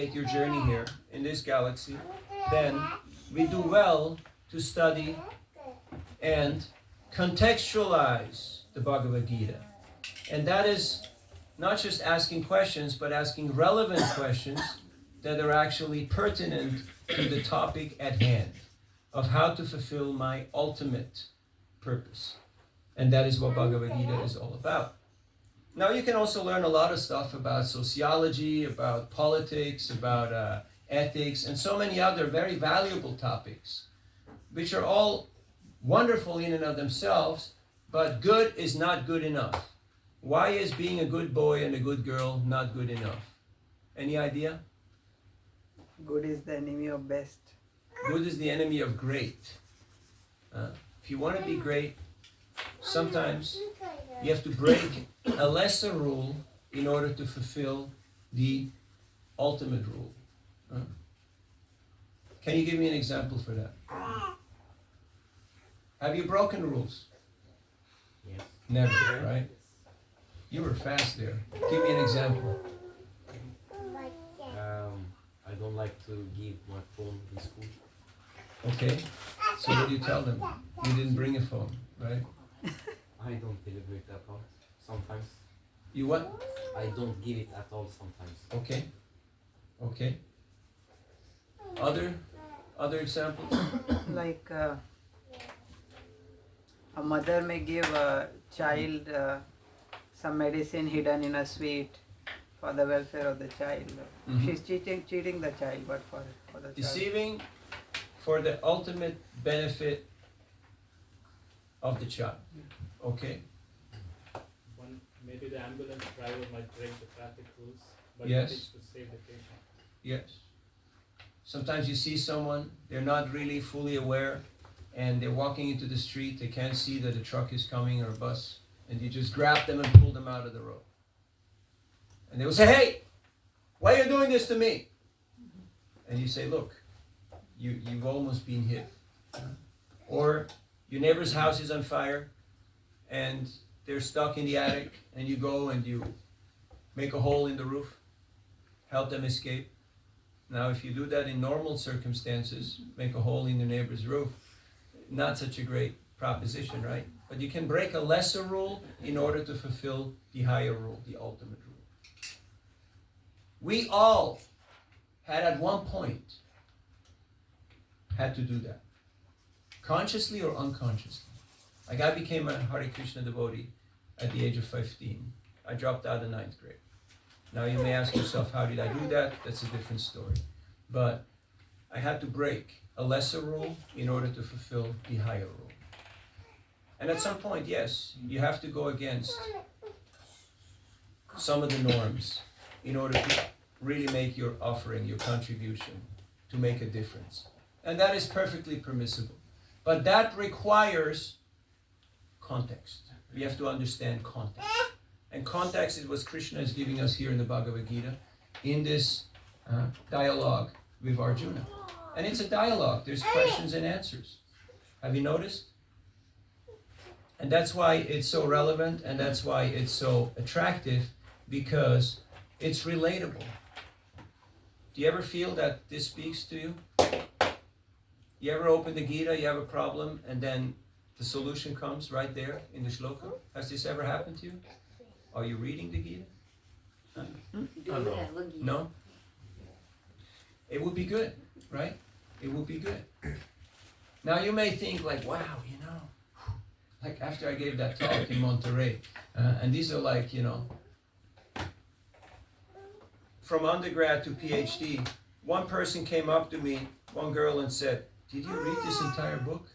your journey here in this galaxy, then we do well to study and contextualize the Bhagavad Gita. And that is not just asking questions, but asking relevant questions that are actually pertinent to the topic at hand of how to fulfill my ultimate purpose. And that is what Bhagavad Gita is all about. Now you can also learn a lot of stuff about sociology, about politics, about ethics, and so many other very valuable topics, which are all wonderful in and of themselves, but good is not good enough. Why is being a good boy and a good girl not good enough? Any idea? Good is the enemy of best. Good is the enemy of great. If you want to be great, sometimes you have to break a lesser rule in order to fulfill the ultimate rule. Can you give me an example for that? Have you broken rules? Yes. Never, right? You were fast there. Give me an example. I don't like to give my phone in school. Okay. So what do you tell them? You didn't bring a phone, right? I don't deliver it at all. Sometimes. You what? I don't give it at all sometimes. Okay. Okay. Other examples? Like a mother may give a child some medicine hidden in a sweet for the welfare of the child. Mm-hmm. She's cheating the child, but for the child. Deceiving for the ultimate benefit of the child. Okay? Maybe the ambulance driver might break the traffic rules, but Yes. it's to save the patient. Yes. Sometimes you see someone, they're not really fully aware, and they're walking into the street, they can't see that a truck is coming or a bus, and you just grab them and pull them out of the road. And they will say, "Hey, why are you doing this to me?" And you say, "Look, you've almost been hit." Or your neighbor's house is on fire, and they're stuck in the attic, and you go and you make a hole in the roof, help them escape. Now, if you do that in normal circumstances, make a hole in your neighbor's roof, not such a great proposition, right? But you can break a lesser rule in order to fulfill the higher rule, the ultimate rule. We all had at one point had to do that, consciously or unconsciously. Like I became a Hare Krishna devotee at the age of 15. I dropped out of 9th grade. Now you may ask yourself, how did I do that? That's a different story. But I had to break a lesser rule in order to fulfill the higher rule. And at some point, yes, you have to go against some of the norms in order to really make your offering, your contribution, to make a difference. And that is perfectly permissible. But that requires context. We have to understand context. And context is what Krishna is giving us here in the Bhagavad Gita in this dialogue with Arjuna. And it's a dialogue. There's questions and answers. Have you noticed? And that's why it's so relevant, and that's why it's so attractive, because it's relatable. Do you ever feel that this speaks to you? You ever open the Gita, you have a problem, and then the solution comes right there in the shloka? Has this ever happened to you? Are you reading the Gita? No? It would be good, right? It would be good. Now you may think like, wow, like after I gave that talk in Monterey, and these are like, from undergrad to PhD, one person came up to me, one girl, and said, "Did you read this entire book?"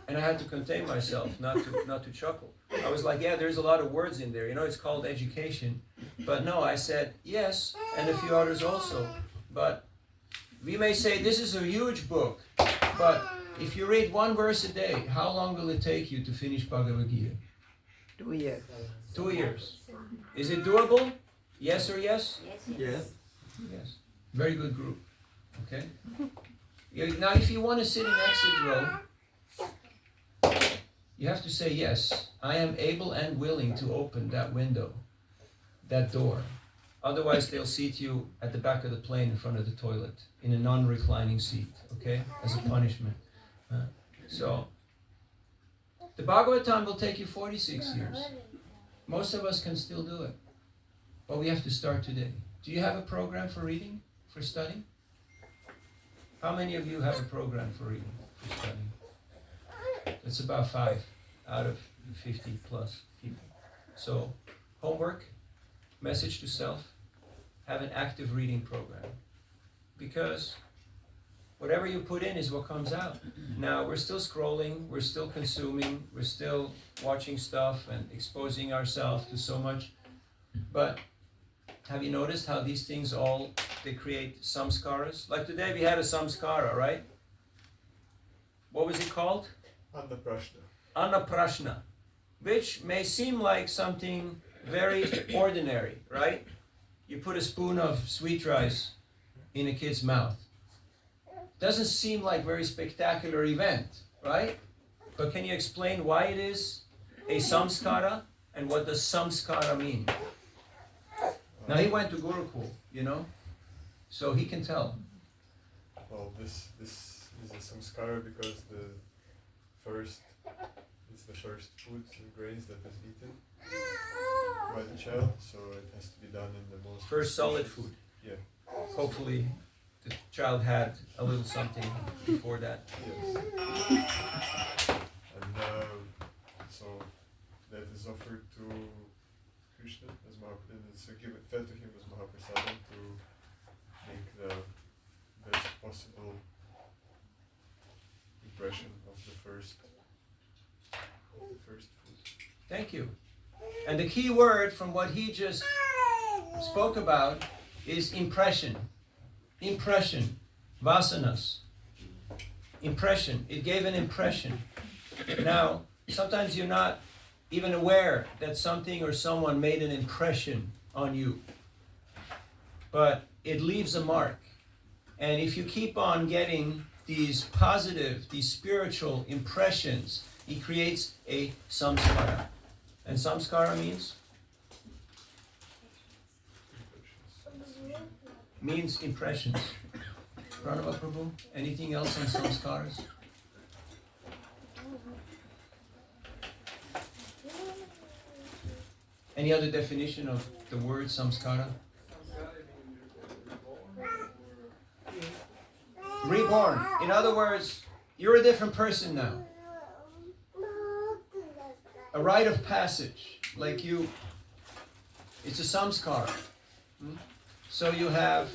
And I had to contain myself, not to chuckle. I was like, yeah, there's a lot of words in there. It's called education. But no, I said, yes, and a few others also. But we may say this is a huge book, but if you read one verse a day, how long will it take you to finish Bhagavad Gita? 2 years. 2 years. Is it doable? Yes or yes? Yes. Yes. Very good group. Okay? Now, if you want to sit in exit row, you have to say, yes, I am able and willing to open that window, that door. Otherwise, they'll seat you at the back of the plane in front of the toilet in a non-reclining seat, okay, as a punishment. So, the Bhagavatam will take you 46 years. Most of us can still do it, but we have to start today. Do you have a program for reading, for studying? How many of you have a program for reading, for studying? It's about 5 out of 50 plus people. So, homework, message to self, have an active reading program. Because whatever you put in is what comes out. Now, we're still scrolling, we're still consuming, we're still watching stuff and exposing ourselves to so much. But have you noticed how these things all, they create samskaras? Like today we had a samskara, right? What was it called? Annaprashna. Annaprashna, which may seem like something very ordinary, right? You put a spoon of sweet rice in a kid's mouth. Doesn't seem like very spectacular event, right? But can you explain why it is a samskara and what does samskara mean? Now he went to Gurukul, you know, so he can tell. Well, this is a samskara because the first food and grains that is eaten by the child, so it has to be done in the most First solid food. Yeah. Hopefully the child had a little something before that. Yes. And so that is offered to Krishna as and it's fed to him as Mahaprasadam to make the best possible impression of the first food. Thank you. And the key word from what he just spoke about is impression. Impression. Vasanas. Impression. It gave an impression. Now, sometimes you're not even aware that something or someone made an impression on you. But it leaves a mark. And if you keep on getting these positive, these spiritual impressions, it creates a samskara. And samskara means impressions. Pranava Prabhu, anything else on samskaras? Any other definition of the word samskara? Reborn. In other words, you're a different person now. A rite of passage, like you, it's a samskara. So you have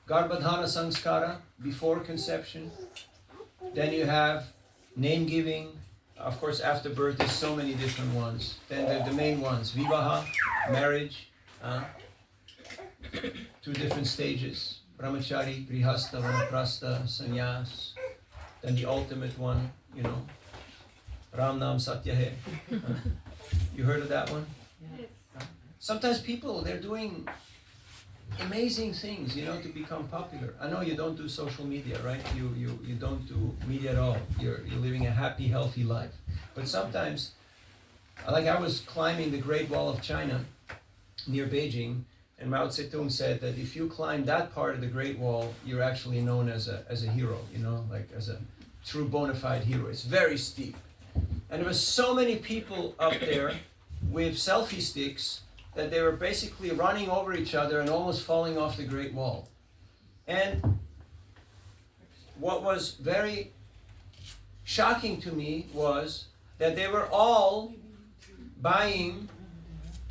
Garbhadhana samskara, before conception. Then you have name giving. Of course, after birth, there's so many different ones. Then the main ones, vivaha, marriage, 2 different stages. Brahmachari, grihastha, vanaprastha, sannyas. Then the ultimate one, you know, Ram Nam Satya Hai. You heard of that one? Yes. Sometimes people, they're doing amazing things, you know, to become popular. I know you don't do social media, right? You don't do media at all. You're living a happy, healthy life. But sometimes, like I was climbing the Great Wall of China near Beijing, and Mao Zedong said that if you climb that part of the Great Wall, you're actually known as a hero, you know, like as a true bona fide hero. It's very steep. And there were so many people up there with selfie sticks that they were basically running over each other and almost falling off the Great Wall. And what was very shocking to me was that they were all buying,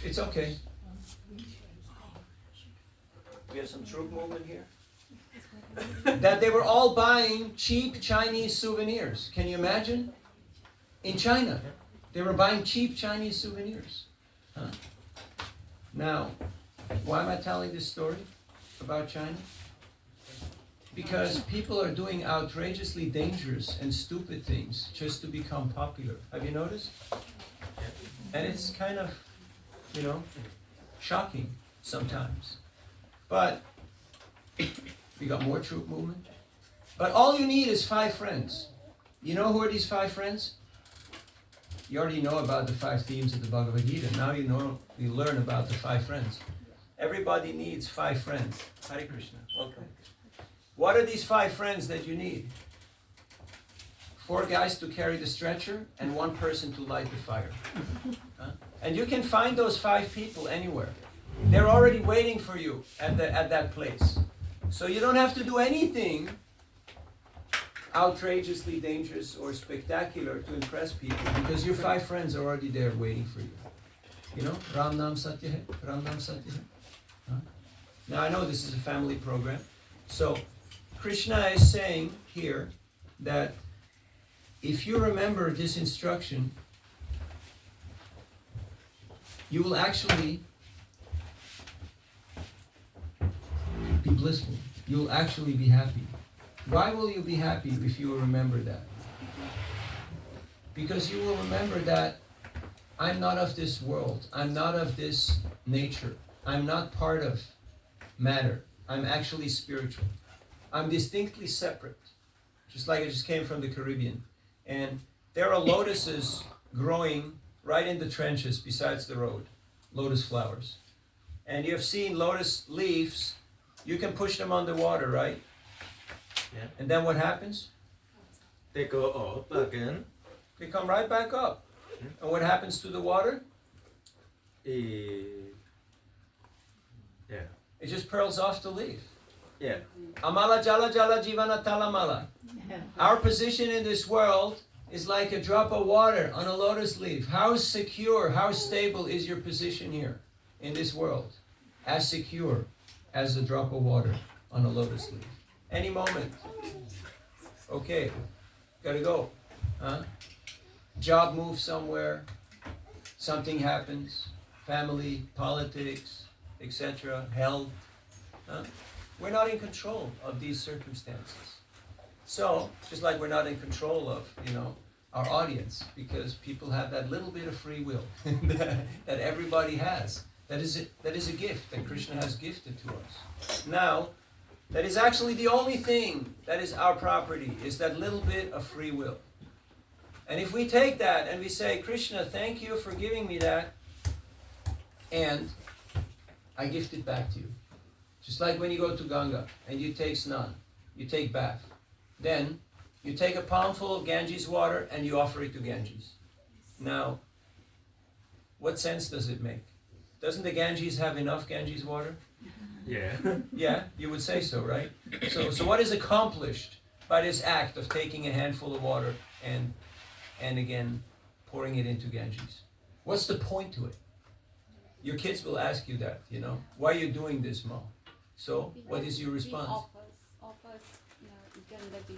it's okay. We have some troop movement here. That they were all buying cheap Chinese souvenirs. Can you imagine? In China, they were buying cheap Chinese souvenirs. Now, why am I telling this story about China? Because people are doing outrageously dangerous and stupid things just to become popular. Have you noticed? And it's kind of, you know, shocking sometimes. But we got more troop movement. But all you need is 5 friends. You know who are these 5 friends? You already know about the 5 themes of the Bhagavad Gita. Now you learn about the 5 friends. everybody needs 5 friends. Hare Krishna, welcome. What are these 5 friends that you need? 4 guys to carry the stretcher and 1 person to light the fire. Huh? And you can find those 5 people anywhere. They're already waiting for you at that place. So you don't have to do anything outrageously dangerous or spectacular to impress people, because your 5 friends are already there waiting for you. You know, Ram Nam Satya Hai, Ram Nam Satya Hai. Huh? Now I know this is a family program. So Krishna is saying here that if you remember this instruction, you will actually be blissful. You will actually be happy. Why will you be happy if you remember that? Because you will remember that I'm not of this world. I'm not of this nature. I'm not part of matter. I'm actually spiritual. I'm distinctly separate. Just like I just came from the Caribbean. And there are lotuses growing right in the trenches besides the road. Lotus flowers. And you have seen lotus leaves. You can push them underwater, right? Yeah. And then what happens? They go up again. They come right back up. And what happens to the water? Yeah. It just pearls off the leaf. Yeah. Amala jala jala jivana talamala. Our position in this world is like a drop of water on a lotus leaf. How secure, how stable is your position here in this world? As secure as a drop of water on a lotus leaf. Any moment. Okay, gotta go. Huh? Job moves somewhere, something happens, family, politics, etc., health. Huh? We're not in control of these circumstances. So, just like we're not in control of, our audience, because people have that little bit of free will that everybody has. That is a gift that Krishna has gifted to us. Now, that is actually the only thing that is our property, is that little bit of free will. And if we take that and we say, Krishna, thank you for giving me that, and I gift it back to you. Just like when you go to Ganga and you take snan, you take bath. Then you take a palmful of Ganges water and you offer it to Ganges. Now, what sense does it make? Doesn't the Ganges have enough Ganges water? Yeah. Yeah, you would say so, right? So what is accomplished by this act of taking a handful of water and again pouring it into Ganges? What's the point to it? Your kids will ask you that, why are you doing this, Mom? So, what is your response? Offers Gangaji.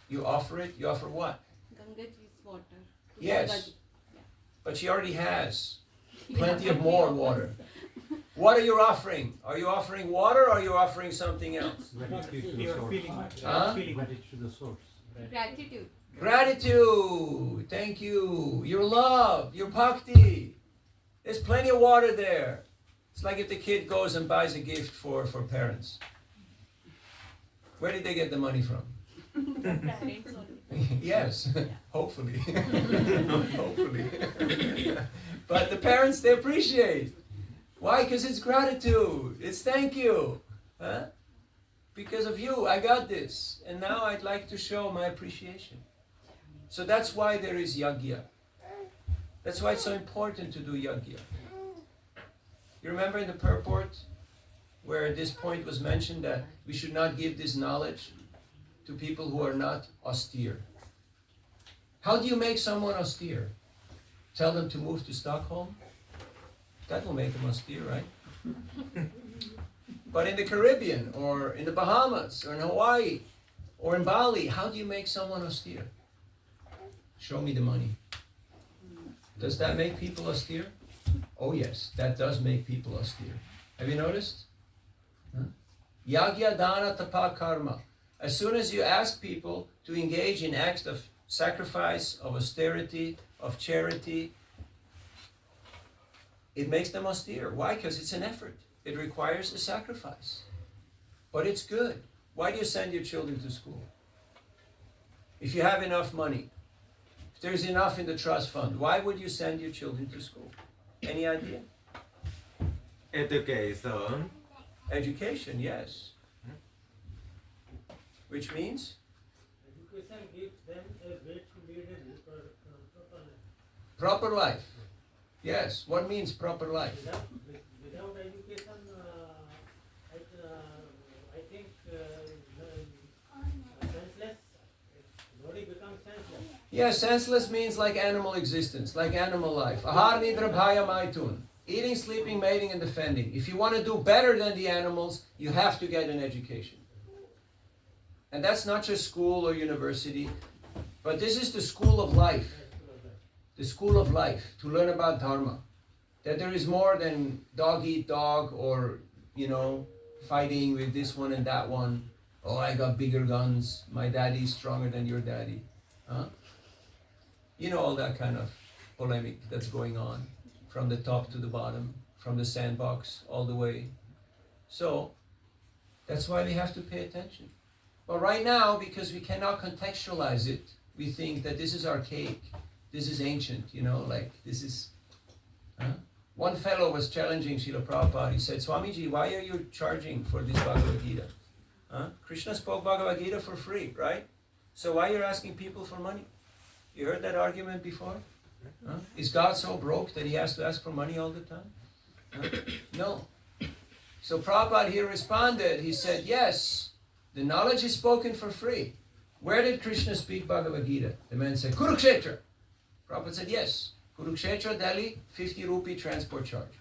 You offer it? You offer what? Gangaji's water. Yes. Gangaji. Yeah. But she already has plenty of more water. What are you offering? Are you offering water or are you offering something else? Huh? Gratitude. Gratitude. Thank you. Your love. Your bhakti. There's plenty of water there. It's like if the kid goes and buys a gift for parents. Where did they get the money from? Parents only. Yes, hopefully. Hopefully. But the parents, they appreciate. Why? Because it's gratitude. It's thank you. Huh? Because of you, I got this. And now I'd like to show my appreciation. So that's why there is yajna. That's why it's so important to do yajna. You remember in the purport where this point was mentioned that we should not give this knowledge to people who are not austere. How do you make someone austere? Tell them to move to Stockholm? That will make them austere, right? But in the Caribbean, or in the Bahamas, or in Hawaii, or in Bali, how do you make someone austere? Show me the money. Does that make people austere? Oh yes, that does make people austere. Have you noticed? Huh? Yagya dana tapa karma. As soon as you ask people to engage in acts of sacrifice, of austerity, of charity, it makes them austere. Why? Because it's an effort. It requires a sacrifice. But it's good. Why do you send your children to school? If you have enough money, if there's enough in the trust fund, why would you send your children to school? Any idea? education. Education, yes. Which means Education gives them a way to lead a proper life. proper life. Yes. What means proper life? Without education, I think senseless. Body becomes senseless. Yeah, senseless means like animal existence, like animal life. Ahar nidra bhaya maitun. Eating, sleeping, mating, and defending. If you want to do better than the animals, you have to get an education. And that's not just school or university, but this is the school of life. The school of life, to learn about Dharma. That there is more than dog eat dog or, fighting with this one and that one. Oh, I got bigger guns. My daddy's stronger than your daddy. Huh? All that kind of polemic that's going on from the top to the bottom, from the sandbox all the way. So, that's why we have to pay attention. But right now, because we cannot contextualize it, we think that this is archaic, this is ancient, this is... Huh? One fellow was challenging Srila Prabhupada. He said, Swamiji, why are you charging for this Bhagavad Gita? Huh? Krishna spoke Bhagavad Gita for free, right? So why are you asking people for money? You heard that argument before? Huh? Is God so broke that he has to ask for money all the time? Huh? No. So Prabhupada here responded. He said, yes, the knowledge is spoken for free. Where did Krishna speak Bhagavad Gita? The man said, Kurukshetra. Prabhupada said, yes. Kurukshetra, Delhi, 50 rupee transport charge.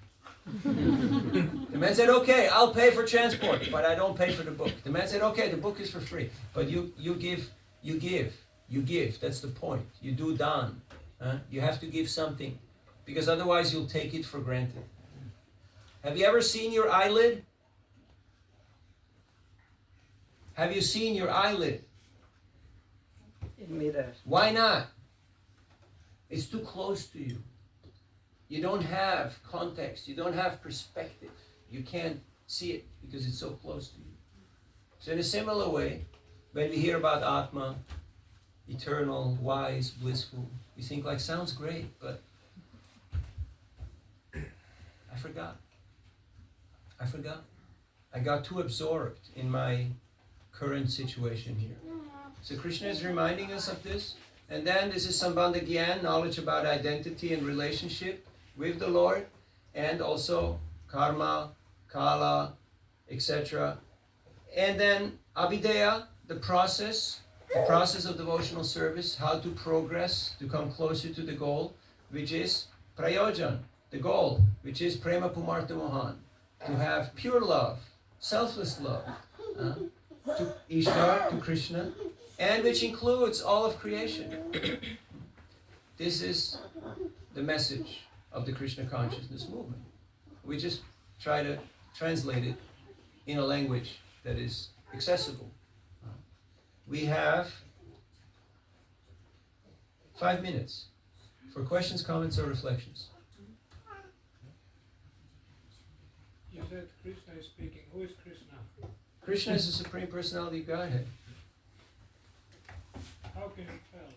The man said, okay, I'll pay for transport, but I don't pay for the book. The man said, okay, the book is for free, but you give. That's the point. You do dan. You have to give something, because otherwise you'll take it for granted. Have you ever seen your eyelid? Have you seen your eyelid? In mirror. Why not? It's too close to you. You don't have context. You don't have perspective. You can't see it because it's so close to you. So in a similar way, when we hear about Atma, eternal, wise, blissful, we think like, sounds great, but I forgot. I got too absorbed in my current situation here. So Krishna is reminding us of this. And then this is Sambandha Gyan, knowledge about identity and relationship with the Lord, and also karma, kala, etc. And then Abhideya, the process of devotional service, how to progress, to come closer to the goal, which is prayojan, the goal, which is prema pumartha mohan, to have pure love, selfless love, to Ishtar, to Krishna, and which includes all of creation. This is the message of the Krishna consciousness movement. We just try to translate it in a language that is accessible. We have 5 minutes for questions, comments, or reflections. You said Krishna is speaking. Who is Krishna? Krishna is the Supreme Personality of Godhead. How can you tell?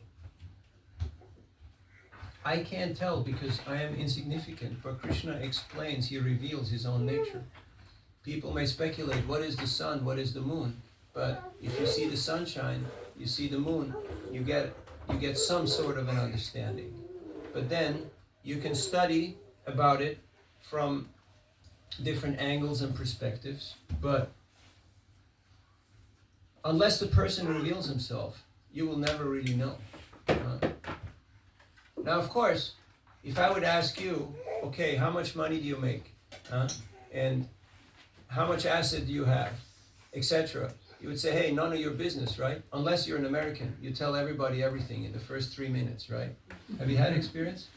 I can't tell because I am insignificant, but Krishna explains, he reveals his own nature. People may speculate, what is the sun, what is the moon? But if you see the sunshine, you see the moon, you get some sort of an understanding. But then you can study about it from different angles and perspectives, but unless the person reveals himself, you will never really know. Now, of course, if I would ask you, okay, how much money do you make? And how much asset do you have? Etc. You would say, hey, none of your business, right? Unless you're an American. You tell everybody everything in the first 3 minutes, right? Have you had experience?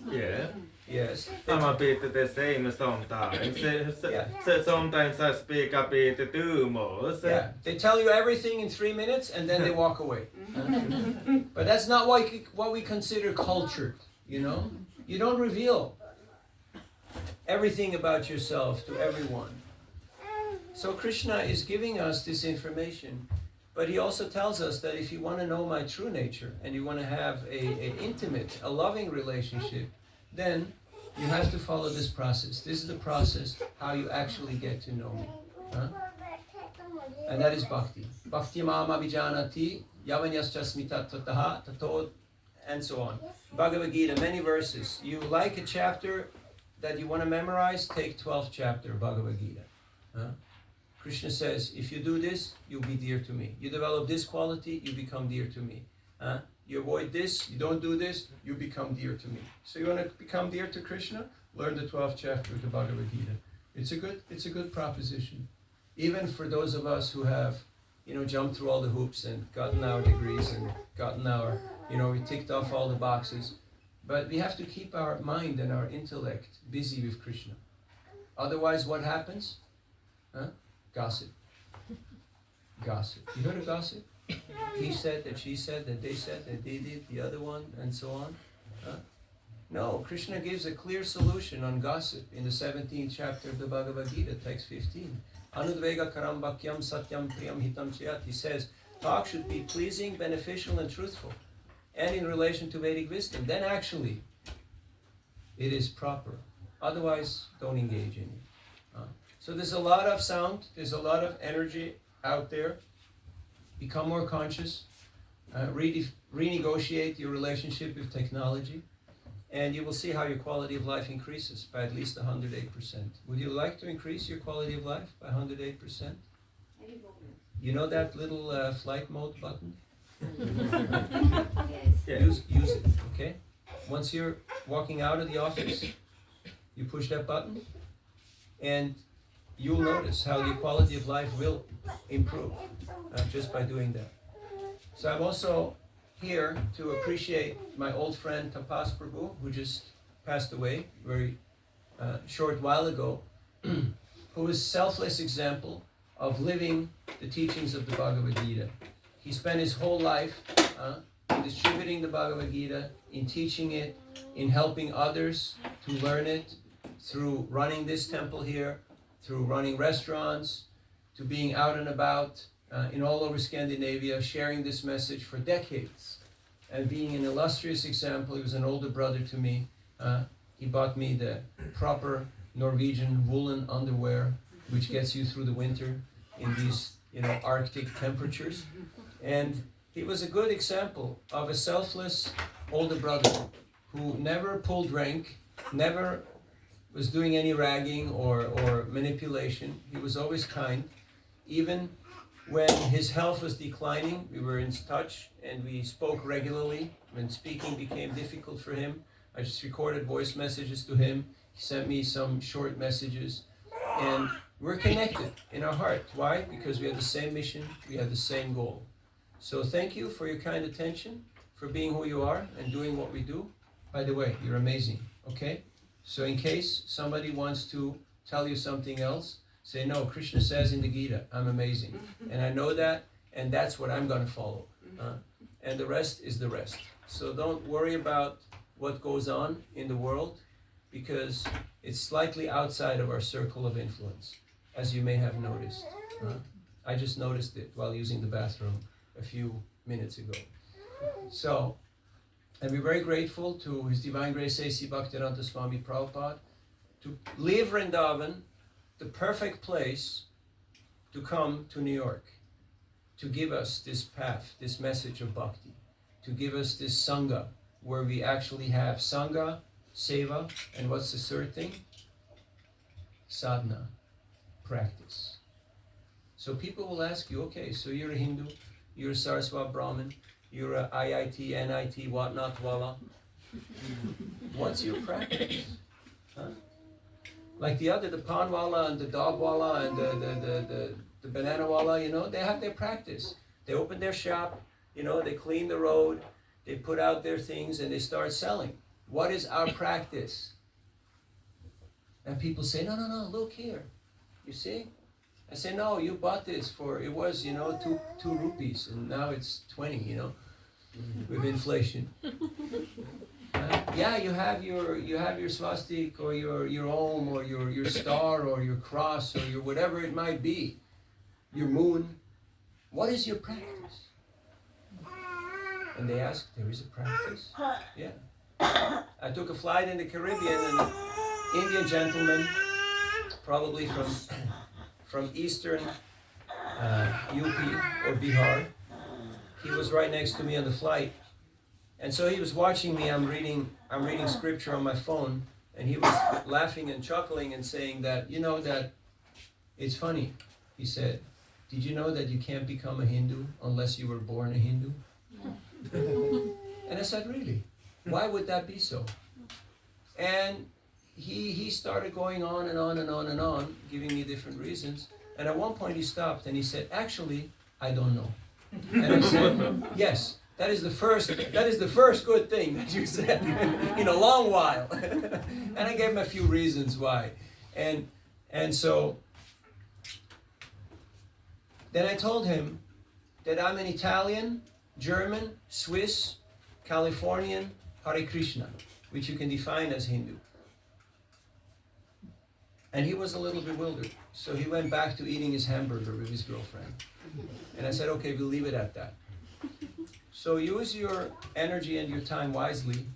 Yeah. Yes. I'm a bit the same sometimes. Yeah. So sometimes I speak a bit too much. Yeah. They tell you everything in 3 minutes and then they walk away. But that's not what we consider cultured, You don't reveal everything about yourself to everyone. So Krishna is giving us this information, but he also tells us that if you want to know my true nature and you want to have a intimate, a loving relationship, then You have to follow this process. This is the process how you actually get to know me. Huh? And that is bhakti. Bhakti mama vijanati yavanyaschasmi tattataha tato, and so on. Bhagavad Gita, many verses. You like a chapter that you want to memorize, take 12th chapter Bhagavad Gita. Huh? Krishna says, if you do this, you'll be dear to me. You develop this quality, you become dear to me. Huh? You avoid this, you don't do this, you become dear to me. So you want to become dear to Krishna? Learn the 12th chapter of the Bhagavad Gita. It's a good proposition. Even for those of us who have, jumped through all the hoops and gotten our degrees and gotten our, we ticked off all the boxes. But we have to keep our mind and our intellect busy with Krishna. Otherwise, what happens? Huh? Gossip. Gossip. You heard of gossip? He said, that she said, that they said, that they did, the other one, and so on. Huh? No, Krishna gives a clear solution on gossip in the 17th chapter of the Bhagavad Gita, text 15. Anudvega karam bhakyam satyam priyam hitam chayat. He says, talk should be pleasing, beneficial, and truthful, and in relation to Vedic wisdom. Then actually, it is proper. Otherwise, don't engage in it. So there's a lot of sound, there's a lot of energy out there. Become more conscious. Renegotiate your relationship with technology. And you will see how your quality of life increases by at least 108%. Would you like to increase your quality of life by 108%? You know that little flight mode button? Yes. Use it, okay? Once you're walking out of the office, you push that button, and you'll notice how the quality of life will improve just by doing that. So I'm also here to appreciate my old friend Tapas Prabhu, who just passed away very short while ago, who is a selfless example of living the teachings of the Bhagavad Gita. He spent his whole life in distributing the Bhagavad Gita, in teaching it, in helping others to learn it, through running this temple here, through running restaurants, to being out and about in all over Scandinavia, sharing this message for decades, and being an illustrious example. He was an older brother to me. He bought me the proper Norwegian woolen underwear, which gets you through the winter in these, Arctic temperatures. And he was a good example of a selfless older brother who never pulled rank, never was doing any ragging or manipulation. He was always kind. Even when his health was declining, we were in touch and we spoke regularly. When speaking became difficult for him, I just recorded voice messages to him. He sent me some short messages. And we're connected in our heart. Why? Because we have the same mission, we have the same goal. So thank you for your kind attention, for being who you are and doing what we do. By the way, you're amazing, okay? So in case somebody wants to tell you something else, say, no, Krishna says in the Gita, I'm amazing. And I know that, and that's what I'm going to follow. And the rest is the rest. So don't worry about what goes on in the world, because it's slightly outside of our circle of influence, as you may have noticed. I just noticed it while using the bathroom a few minutes ago. So, and we're very grateful to His Divine Grace A.C. Bhaktivedanta Swami Prabhupada to leave Vrindavan, the perfect place to come to New York, to give us this path, this message of bhakti, to give us this sangha, where we actually have sangha, seva, and what's the third thing? Sadhana, practice. So people will ask you, okay, so you're a Hindu, you're a Saraswat Brahmin, you're a IIT, NIT, whatnot, wala. What's your practice? Huh? Like the pan wala and the dog wala and the banana wala, they have their practice. They open their shop, they clean the road, they put out their things and they start selling. What is our practice? And people say, no, look here. You see? I say, no, you bought this for, it was, two rupees, and now it's 20, with inflation. Yeah, you have your swastika or your om or your star or your cross or your whatever it might be, your moon. What is your practice? And they ask, there is a practice? Yeah. I took a flight in the Caribbean, and an Indian gentleman, probably from eastern UP or Bihar, he was right next to me on the flight, and so he was watching me. I'm reading scripture on my phone, and he was laughing and chuckling and saying that, you know, that it's funny. He said, "Did you know that you can't become a Hindu unless you were born a Hindu?" And I said, "Really? Why would that be so?" And he started going on and on and on and on, giving me different reasons. And at one point he stopped and he said, "Actually, I don't know." And I said, "Yes, that is the first good thing that you said in a long while." And I gave him a few reasons why. And so then I told him that I'm an Italian, German, Swiss, Californian, Hare Krishna, which you can define as Hindu. And he was a little bewildered. So he went back to eating his hamburger with his girlfriend. And I said, "Okay, we'll leave it at that." So use your energy and your time wisely.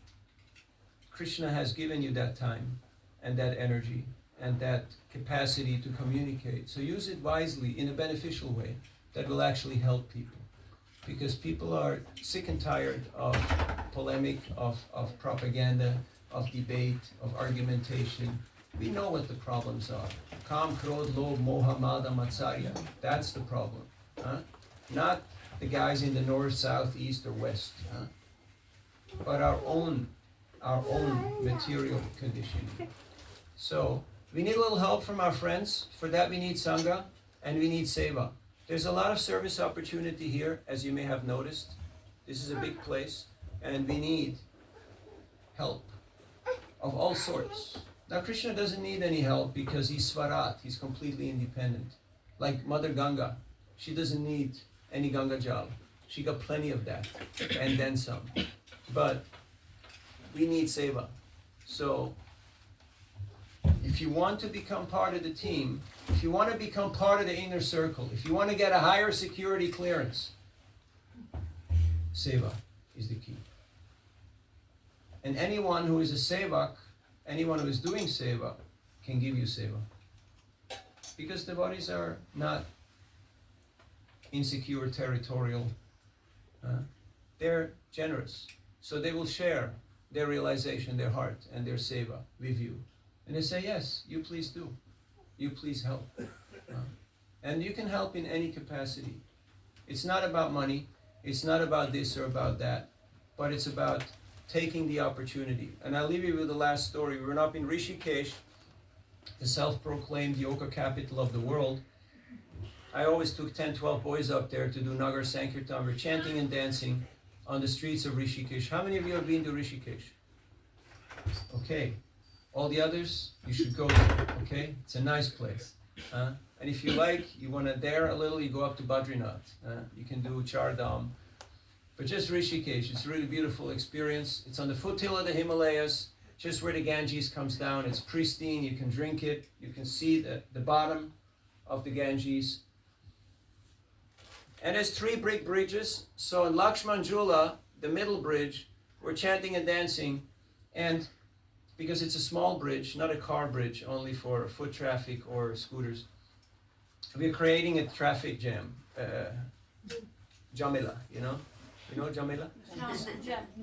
Krishna has given you that time and that energy and that capacity to communicate. So use it wisely in a beneficial way that will actually help people. Because people are sick and tired of polemic, of propaganda, of debate, of argumentation. We know what the problems are. Kam, Krodh, Lobh, Moha, Mada, Matsarya. That's the problem. Not the guys in the north, south, east, or west. But our own material conditioning. So we need a little help from our friends. For that we need Sangha and we need Seva. There's a lot of service opportunity here, as you may have noticed. This is a big place, and we need help of all sorts. Now, Krishna doesn't need any help because he's Swarat, he's completely independent. Like Mother Ganga, she doesn't need any Ganga job. She got plenty of that, and then some. But we need Seva. So, if you want to become part of the team, if you want to become part of the inner circle, if you want to get a higher security clearance, Seva is the key. And anyone who is a Sevak, anyone who is doing Seva, can give you Seva. Because devotees are not insecure, territorial. They're generous. So they will share their realization, their heart, and their Seva with you. And they say, "Yes, you please do. You please help." And you can help in any capacity. It's not about money. It's not about this or about that. But it's about taking the opportunity. And I'll leave you with the last story. We were up in Rishikesh, the self-proclaimed yoga capital of the world. I always took 10, 12 boys up there to do Nagar Sankirtan. We're chanting and dancing on the streets of Rishikesh. How many of you have been to Rishikesh? Okay. All the others, you should go there, okay? It's a nice place. And if you like, you want to dare a little, you go up to Badrinath. You can do Char Dham. But just Rishikesh, it's a really beautiful experience. It's on the foothill of the Himalayas, just where the Ganges comes down. It's pristine, you can drink it. You can see the bottom of the Ganges. And there's 3 big bridges. So in Lakshman Jula, the middle bridge, we're chanting and dancing. And because it's a small bridge, not a car bridge, only for foot traffic or scooters, we're creating a traffic jam. Jamila, you know? You know Jamila?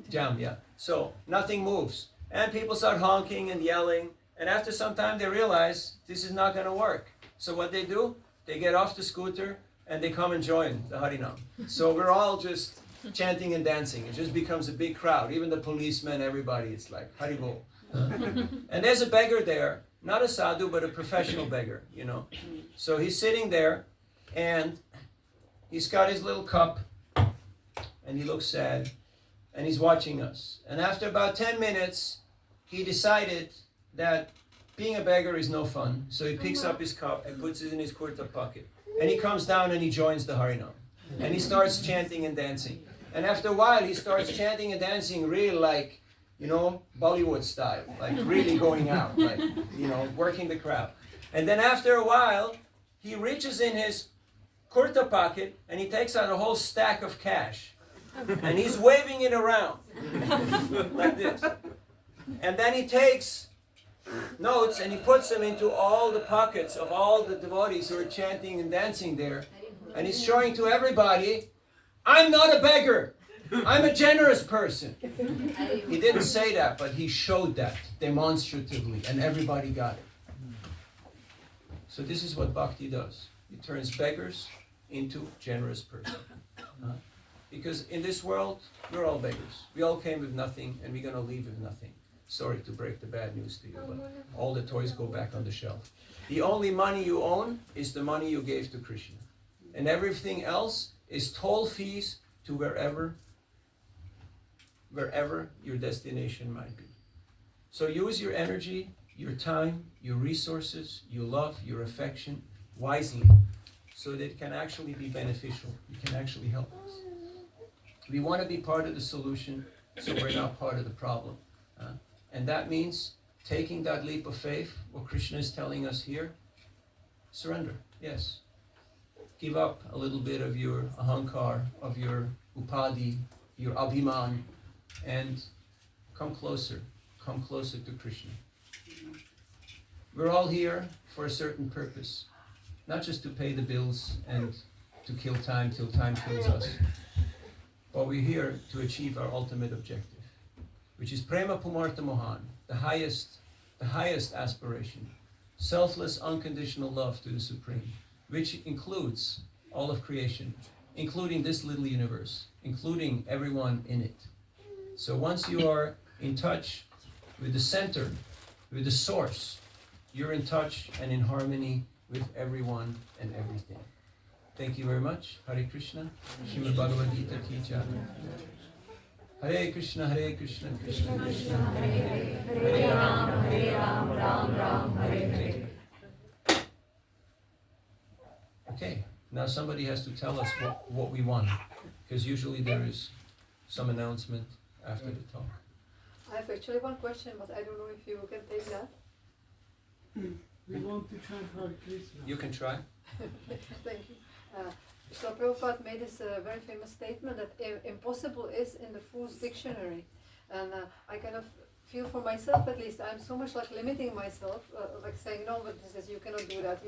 Jam, yeah. So nothing moves. And people start honking and yelling. And after some time they realize this is not going to work. So what they do, they get off the scooter and they come and join the Harinam. So we're all just chanting and dancing. It just becomes a big crowd. Even the policemen, everybody, it's like Haribol. And there's a beggar there, not a sadhu, but a professional beggar, you know. So he's sitting there, and he's got his little cup, and he looks sad, and he's watching us. And after about 10 minutes, he decided that being a beggar is no fun. So he picks up his cup and puts it in his kurta pocket. And he comes down and he joins the Harinam. And he starts chanting and dancing. And after a while, he starts chanting and dancing really like, you know, Bollywood style, like really going out, like, you know, working the crowd. And then after a while, he reaches in his kurta pocket and he takes out a whole stack of cash. And he's waving it around like this. And then he takes notes and he puts them into all the pockets of all the devotees who are chanting and dancing there. And he's showing to everybody, I'm not a beggar. I'm a generous person. He didn't say that, but he showed that demonstratively, and everybody got it. So this is what bhakti does. It turns beggars into generous person. Because in this world, we're all beggars. We all came with nothing, and we're going to leave with nothing. Sorry to break the bad news to you, but all the toys go back on the shelf. The only money you own is the money you gave to Krishna. And everything else is toll fees to wherever your destination might be. So use your energy, your time, your resources, your love, your affection wisely so that it can actually be beneficial. It can actually help us. We want to be part of the solution so we're not part of the problem. And that means taking that leap of faith, what Krishna is telling us here, surrender, yes. Give up a little bit of your ahankar, of your upadhi, your abhiman, and come closer to Krishna. We're all here for a certain purpose, not just to pay the bills and to kill time till time kills us, but we're here to achieve our ultimate objective, which is prema pumartha mohan, the highest aspiration, selfless, unconditional love to the Supreme, which includes all of creation, including this little universe, including everyone in it. So once you are in touch with the center, with the source, you're in touch and in harmony with everyone and everything. Thank you very much. Hare Krishna. Srimad Bhagavad Gita ki jai. Hare Krishna, Krishna Krishna, Hare Hare, Hare Ram, Ram, Hare Hare. Okay, now somebody has to tell us what we want, because usually there is some announcement after the talk. I have actually one question, but I don't know if you can take that. We want to chant Hare Krishna. You can try. Thank you. So Prabhupada made this very famous statement that impossible is in the Fool's Dictionary. And I kind of feel for myself at least, I'm so much like limiting myself, like saying, no, but this is, you cannot do that,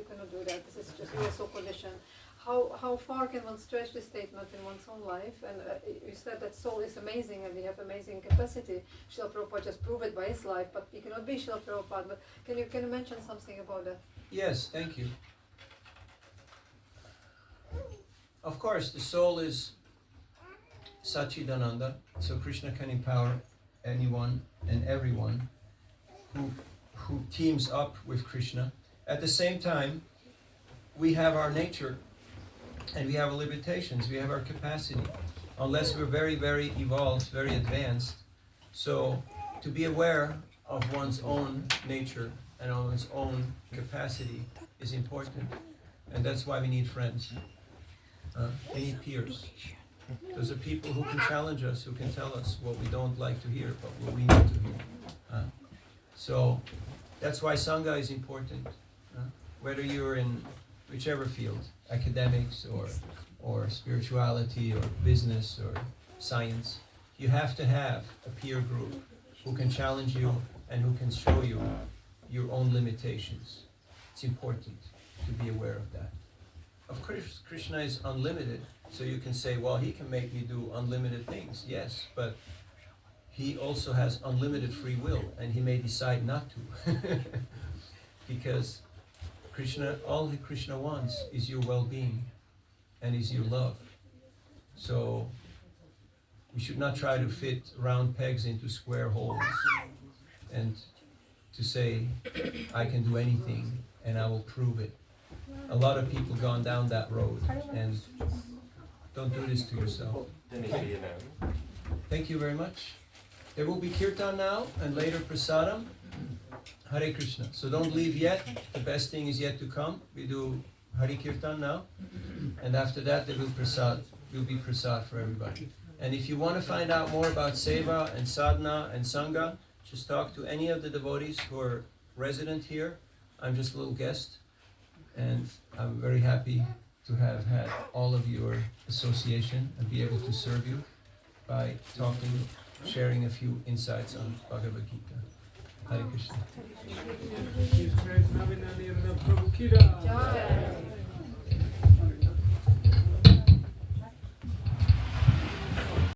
this is just, you are so conditioned. How far can one stretch this statement in one's own life? And you said that soul is amazing and we have amazing capacity. Srila Prabhupada just proved it by his life, but he cannot be Srila Prabhupada. But can you mention something about that? Yes, thank you. Of course, the soul is Satchidananda, so Krishna can empower anyone and everyone who teams up with Krishna. At the same time, we have our nature and we have our limitations, we have our capacity, unless we're very, very evolved, very advanced. So to be aware of one's own nature and one's own capacity is important, and that's why we need friends. We need peers. Those are people who can challenge us, who can tell us what we don't like to hear, but what we need to hear. So that's why Sangha is important. Whether you're in whichever field, academics or spirituality or business or science, you have to have a peer group who can challenge you and who can show you your own limitations. It's important to be aware of that. Of course, Krishna is unlimited, so you can say, well, he can make me do unlimited things. Yes, but he also has unlimited free will, and he may decide not to. Because all that Krishna wants is your well-being and is your love. So we should not try to fit round pegs into square holes and to say, I can do anything and I will prove it. A lot of people gone down that road, and don't do this to yourself. Okay. Thank you very much. There will be kirtan now and later prasadam. Hare Krishna. So don't leave yet. The best thing is yet to come. We do Hare Kirtan now, and after that there will be prasad for everybody. And if you want to find out more about seva and sadhana and sangha, just talk to any of the devotees who are resident here. I'm just a little guest. And I'm very happy to have had all of your association and be able to serve you by talking sharing a few insights on Bhagavad Gita. Hare Krishna. Jesus Christ, Navina Nirada, Prabhu Ki Jai.